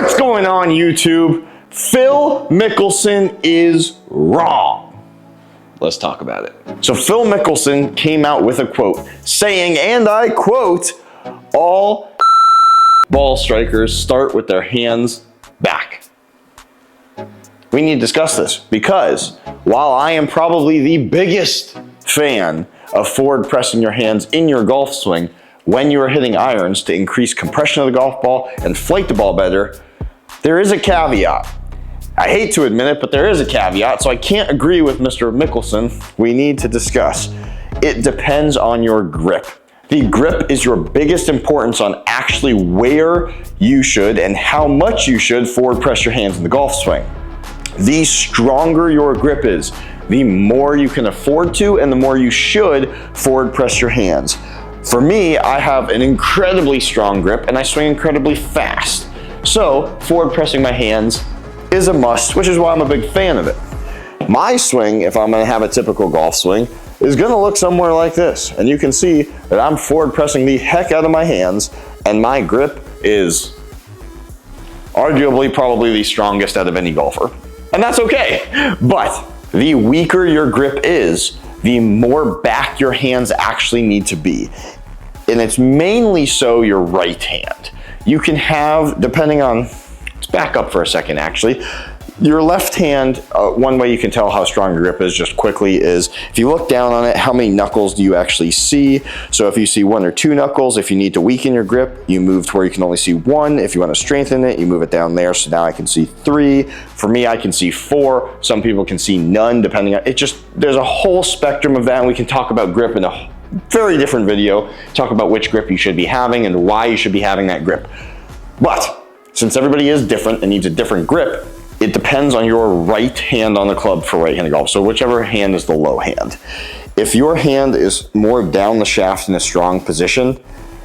What's going on, YouTube? Phil Mickelson is wrong. Let's talk about it. So Phil Mickelson came out with a quote saying, and I quote, all ball strikers start with their hands back. We need to discuss this because while I am probably the biggest fan of forward pressing your hands in your golf swing when you are hitting irons to increase compression of the golf ball and flight the ball better, there is a caveat. I hate to admit it, but there is a caveat, so I can't agree with Mr. Mickelson. We need to discuss. It depends on your grip. The grip is your biggest importance on actually where you should and how much you should forward press your hands in the golf swing. The stronger your grip is, the more you can afford to and the more you should forward press your hands. For me, I have an incredibly strong grip and I swing incredibly fast. So forward pressing my hands is a must, which is why I'm a big fan of it. My swing, if I'm gonna have a typical golf swing, is gonna look somewhere like this. And you can see that I'm forward pressing the heck out of my hands and my grip is arguably probably the strongest out of any golfer. And that's okay. But the weaker your grip is, the more back your hands actually need to be. And it's mainly so your right hand. You can have, depending on, let's back up for a second actually. Your left hand, one way you can tell how strong your grip is just quickly is, if you look down on it, how many knuckles do you actually see? So if you see 1 or 2 knuckles, if you need to weaken your grip, you move to where you can only see 1. If you want to strengthen it, you move it down there. So now I can see 3. For me, I can see 4. Some people can see none, depending on, there's a whole spectrum of that, and we can talk about grip in a very different video, talk about which grip you should be having and why you should be having that grip. But since everybody is different and needs a different grip, it depends on your right hand on the club for right-handed golf. So whichever hand is the low hand. If your hand is more down the shaft in a strong position,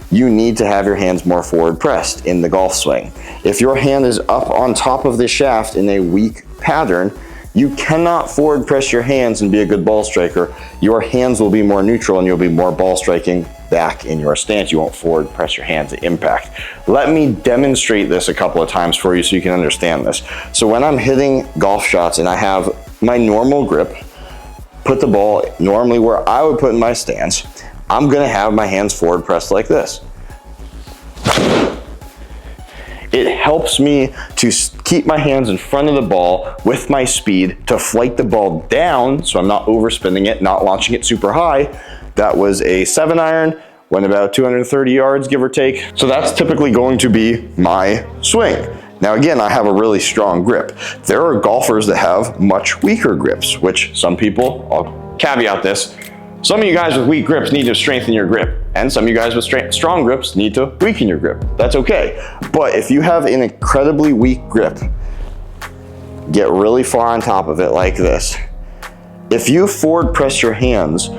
you need to have your hands more forward pressed in the golf swing. If your hand is up on top of the shaft in a weak pattern, you cannot forward press your hands and be a good ball striker. Your hands will be more neutral and you'll be more ball striking back in your stance. You won't forward press your hands at impact. Let me demonstrate this a couple of times for you so you can understand this. So when I'm hitting golf shots and I have my normal grip, put the ball normally where I would put in my stance, I'm gonna have my hands forward pressed like this. It helps me to keep my hands in front of the ball with my speed to flight the ball down so I'm not overspinning it, not launching it super high. That was a 7-iron, went about 230 yards, give or take. So that's typically going to be my swing. Now again, I have a really strong grip. There are golfers that have much weaker grips, which some people, I'll caveat this, some of you guys with weak grips need to strengthen your grip, and some of you guys with strong grips need to weaken your grip. That's okay. But if you have an incredibly weak grip, get really far on top of it like this. If you forward press your hands,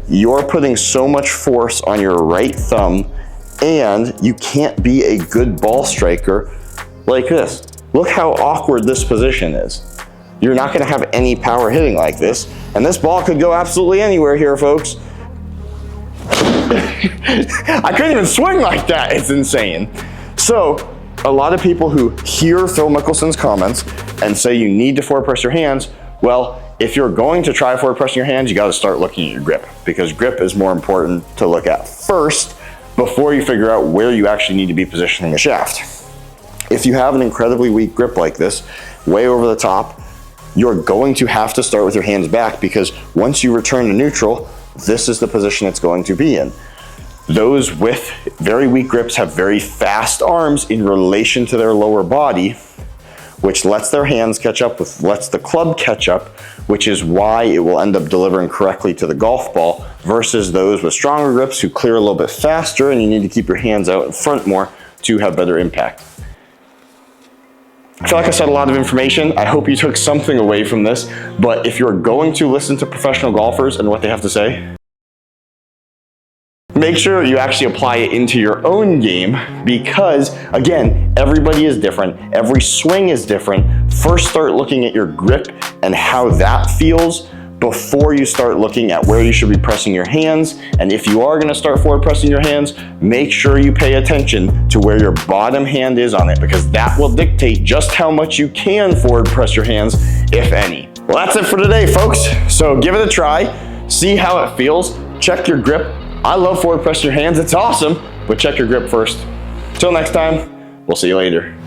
you're putting so much force on your right thumb and you can't be a good ball striker like this. Look how awkward this position is. You're not gonna have any power hitting like this, and this ball could go absolutely anywhere here, folks. I couldn't even swing like that, it's insane. So, a lot of people who hear Phil Mickelson's comments and say you need to forward press your hands, well, if you're going to try forward pressing your hands, you gotta start looking at your grip, because grip is more important to look at first before you figure out where you actually need to be positioning the shaft. If you have an incredibly weak grip like this, way over the top, you're going to have to start with your hands back, because once you return to neutral, this is the position it's going to be in. Those with very weak grips have very fast arms in relation to their lower body, which lets their hands catch up, lets the club catch up, which is why it will end up delivering correctly to the golf ball, versus those with stronger grips who clear a little bit faster, and you need to keep your hands out in front more to have better impact. I feel like I said a lot of information. I hope you took something away from this, but if you're going to listen to professional golfers and what they have to say, make sure you actually apply it into your own game, because again, everybody is different. Every swing is different. First, start looking at your grip and how that feels before you start looking at where you should be pressing your hands. And if you are gonna start forward pressing your hands, make sure you pay attention to where your bottom hand is on it, because that will dictate just how much you can forward press your hands, if any. Well, that's it for today, folks. So give it a try, see how it feels, check your grip. I love forward pressing your hands, it's awesome, but check your grip first. Till next time, we'll see you later.